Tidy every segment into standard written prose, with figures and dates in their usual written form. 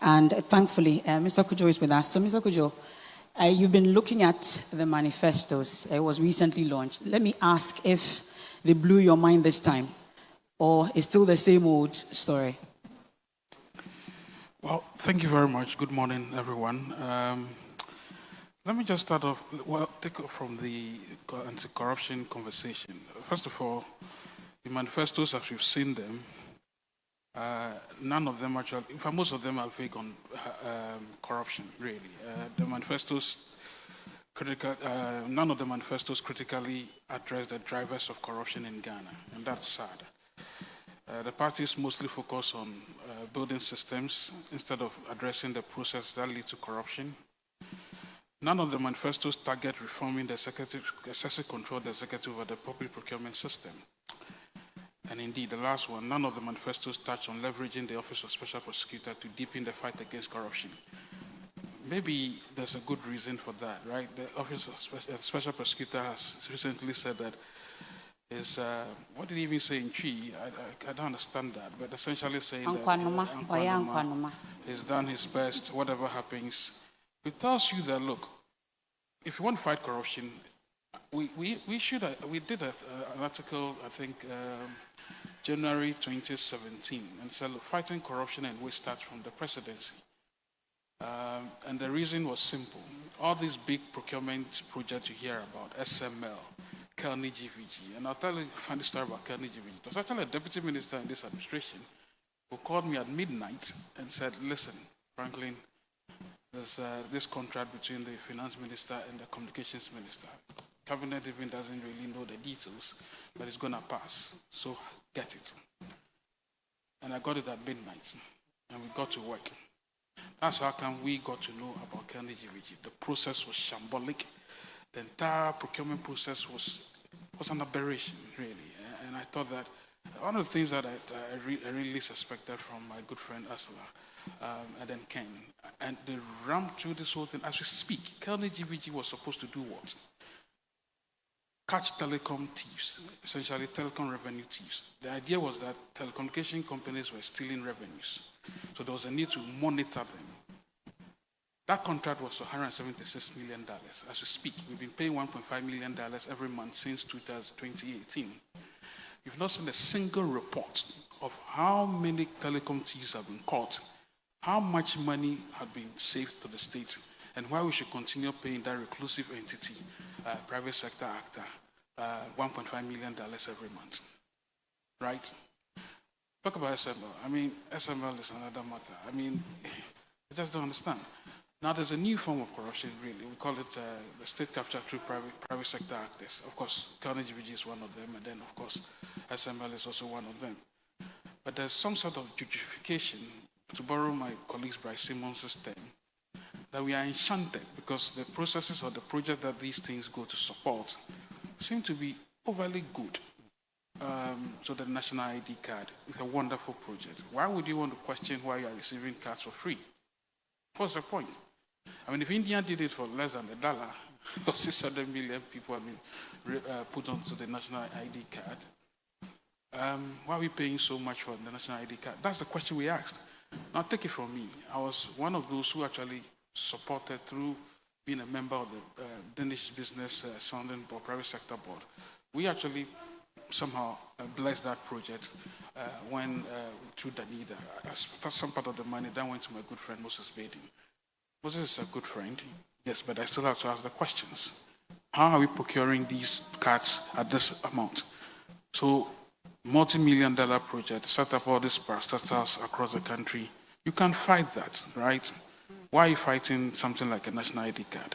And thankfully, Mr. Cudjoe is with us. So, Mr. Cudjoe, you've been looking at the manifestos. It was recently launched. Let me ask if they blew your mind this time, or it's still the same old story? Well, thank you very much. Good morning, everyone. Let me just start off, take off from the anti-corruption conversation. First of all, the manifestos, as we've seen them, none of them actually, in fact, most of them are vague on corruption, really. The manifestos, none of the manifestos critically address the drivers of corruption in Ghana, and that's sad. The parties mostly focus on building systems instead of addressing the process that lead to corruption. None of the manifestos target reforming the excessive control of the executive over the public procurement system. And indeed, the last one, none of the manifestos touch on leveraging the Office of Special Prosecutor to deepen the fight against corruption. Maybe there's a good reason for that, right? The Office of Special Prosecutor has recently said that is, what did he even say in Chi? I don't understand that, but essentially saying that he's done his best, whatever happens. It tells you that, look, if you want to fight corruption, we did an article, I think, January 2017, and said, look, fighting corruption and waste starts from the presidency. And the reason was simple. All these big procurement projects you hear about, SML, Kelny GVG, and I'll tell you a funny story about Kelny GVG. It was actually a deputy minister in this administration who called me at midnight and said, listen, Franklin, there's this contract between the finance minister and the communications minister. Cabinet even doesn't really know the details, but it's going to pass. So get it. And I got it at midnight, and we got to work. That's how come we got to know about Kelny GVG. The process was shambolic. The entire procurement process was an aberration, really. And I thought that one of the things that I really suspected from my good friend Ursula and then Ken, and they rammed through this whole thing as we speak. Kelny GVG was supposed to do what? Catch telecom thieves, essentially telecom revenue thieves. The idea was that telecommunication companies were stealing revenues. So there was a need to monitor them. That contract was for $176 million. As we speak, we've been paying $1.5 million every month since 2018. You've not seen a single report of how many telecom thieves have been caught, how much money had been saved to the state, and why we should continue paying that reclusive entity, private sector actor, $1.5 million every month. Right? Talk about SML. I mean, SML is another matter. I mean, I just don't understand. Now, there's a new form of corruption, really. We call it the state capture through private sector actors. Of course, Kelny GVG is one of them, and then, of course, SML is also one of them. But there's some sort of justification, to borrow my colleague Bryce Simmons' term, that we are enchanted because the processes or the project that these things go to support seem to be overly good. So the national ID card is a wonderful project. Why would you want to question why you are receiving cards for free? What's the point? I mean, if India did it for less than $1, or 600 million people have been put onto the national ID card, why are we paying so much for the national ID card? That's the question we asked. Now, take it from me. I was one of those who actually supported through being a member of the Danish Business Sounding Board, Private Sector Board. We actually somehow blessed that project when, through Danida, some part of the money that went to my good friend Moses Badin. Moses is a good friend, yes, but I still have to ask the questions. How are we procuring these cards at this amount? So, multi-million-dollar project, set up all these parastatals across the country. You can't fight that, right? Why are you fighting something like a national ID card?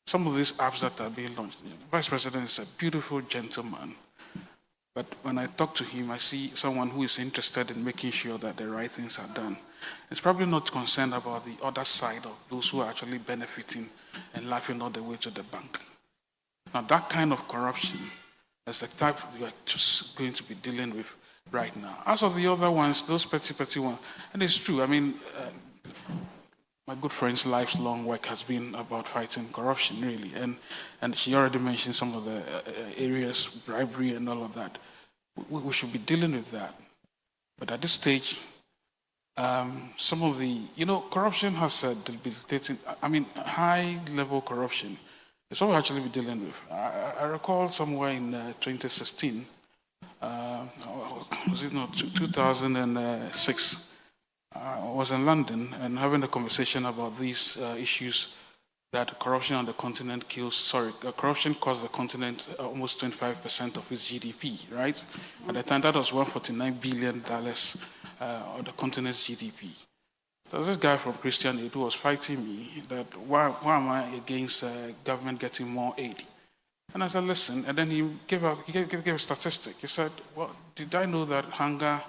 Some of these apps that are being launched, the Vice President is a beautiful gentleman. But when I talk to him, I see someone who is interested in making sure that the right things are done. It's probably not concerned about the other side of those who are actually benefiting and laughing all the way to the bank. Now, that kind of corruption is the type we are just going to be dealing with right now. As of the other ones, those petty ones, and it's true, I mean, my good friend's lifelong work has been about fighting corruption, really. And she already mentioned some of the areas, bribery and all of that. We should be dealing with that. But at this stage, some of the, corruption has debilitating, high-level corruption. It's what we actually be dealing with. I recall somewhere in 2016, was it not 2006? I was in London and having a conversation about these issues that corruption on the continent corruption cost the continent almost 25% of its GDP, right? At the time, that was $149 billion of the continent's GDP. There was this guy from Christian Aid who was fighting me that why am I against government getting more aid? And I said, listen, and then he gave a statistic. He said, well, did I know that hunger,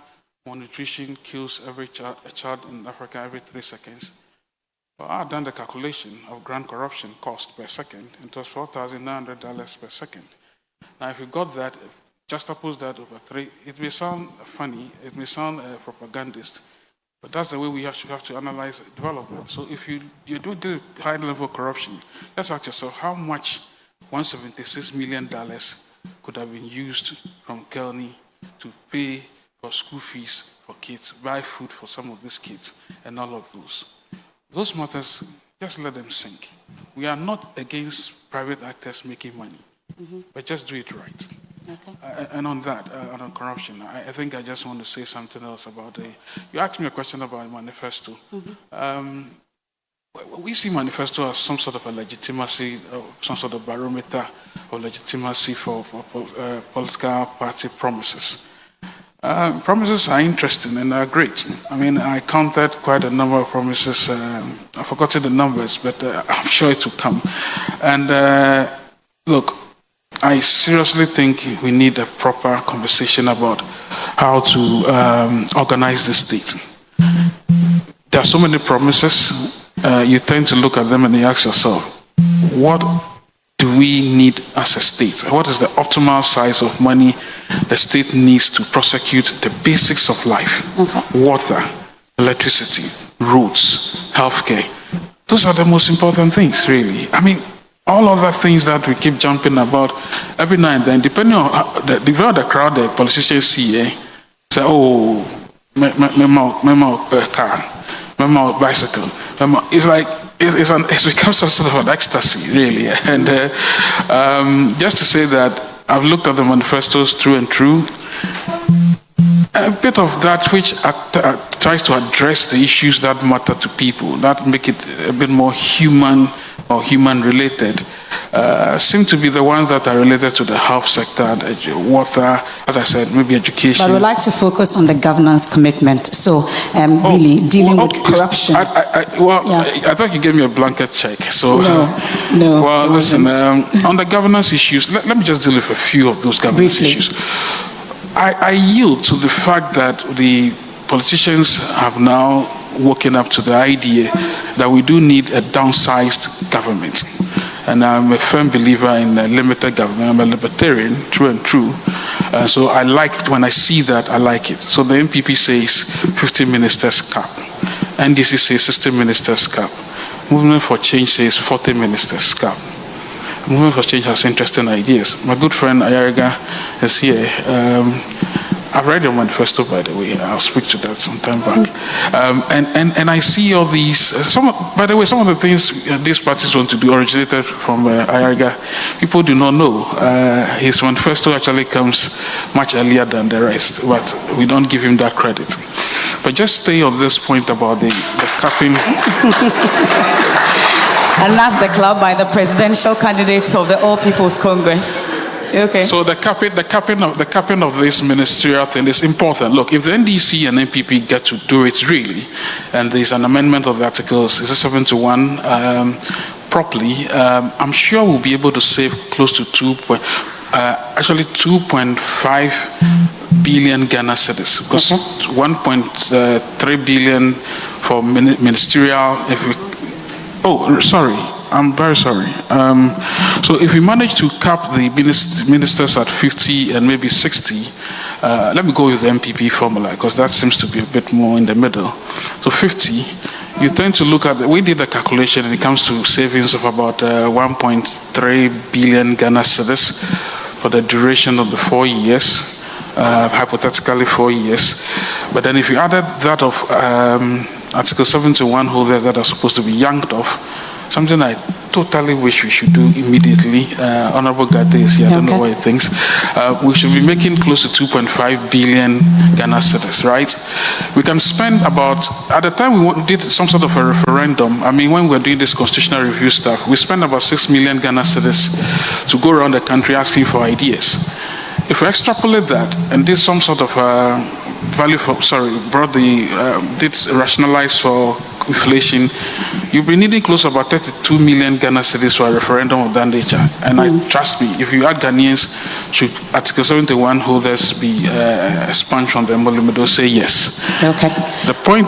malnutrition kills a child in Africa every 3 seconds? Well, I had done the calculation of grand corruption cost per second, and it was $4,900 per second. Now, if you got that, juxtapose that over 3, it may sound funny, it may sound propagandist, but that's the way we have to analyze development. So if you do the high level of corruption, let's ask yourself how much $176 million could have been used from Kelny to pay for school fees for kids, buy food for some of these kids, and all of those. Those matters, just let them sink. We are not against private actors making money, but just do it right. Okay. And on that, on corruption, I think I just want to say something else about you asked me a question about manifesto. We see manifesto as some sort of a legitimacy, some sort of barometer of legitimacy for political party promises. Promises are interesting and are great. I mean, I counted quite a number of promises. I've forgotten the numbers, but I'm sure it will come. And look, I seriously think we need a proper conversation about how to organize the state. There are so many promises. You tend to look at them and you ask yourself, what do we need as a state? What is the optimal size of money the state needs to prosecute the basics of life? Water, electricity, roads, healthcare. Those are the most important things, really. I mean, all other things that we keep jumping about every now and then, depending on the crowd the politicians see, say, oh, my car, my bicycle. It's like, it's become some sort of an ecstasy, really. And just to say that I've looked at the manifestos through and through, a bit of that which tries to address the issues that matter to people, that make it a bit more human or human-related, seem to be the ones that are related to the health sector, water, as I said, maybe education. But we'd like to focus on the governance commitment. So, really dealing with corruption. I thought you gave me a blanket check. So, no. Well, listen, on the governance issues, let me just deal with a few of those governance issues. I yield to the fact that the politicians have now woken up to the idea that we do need a downsized government. And I'm a firm believer in limited government. I'm a libertarian, true and true. So I like, when I see that, I like it. So the MPP says 50 ministers cap. NDC says 60 ministers cap. Movement for Change says 40 ministers cap. Movement for Change has interesting ideas. My good friend Ayariga is here. I've read your manifesto, by the way. I'll speak to that sometime back. And I see all these. By the way, some of the things these parties want to do originated from Ayariga. People do not know. His manifesto actually comes much earlier than the rest, but we don't give him that credit. But just stay on this point about the capping. And that's the club by the presidential candidates of the All People's Congress. Okay. So the capping of this ministerial thing is important. Look, if the NDC and NPP get to do it really, and there's an amendment of the articles, is it 7-1 properly? I'm sure we'll be able to save close to 2.5 billion Ghana cedis, because 1.3 billion for ministerial. I'm very sorry. So if we manage to cap the ministers at 50 and maybe 60, let me go with the MPP formula, because that seems to be a bit more in the middle. So 50, you tend to look at, we did a calculation and it comes to savings of about 1.3 billion Ghana cedis for the duration of the 4 years. hypothetically 4 years. But then if you added that of Article 71 holders that are supposed to be yanked off, something I totally wish we should do immediately. Honorable Gade is here, I don't know what he thinks. We should be making close to 2.5 billion Ghana cedis, right? We can spend about, at the time we did some sort of a referendum, I mean, when we were doing this constitutional review stuff, we spent about 6 million Ghana cedis to go around the country asking for ideas. If we extrapolate that and did some sort of value for, did rationalize for inflation, you'll be needing close to about 32 million Ghana cedis for a referendum of that nature. And trust me, if you add Ghanaians, should Article 71 holders be expunged from the emolument, they'll say yes. Okay. The point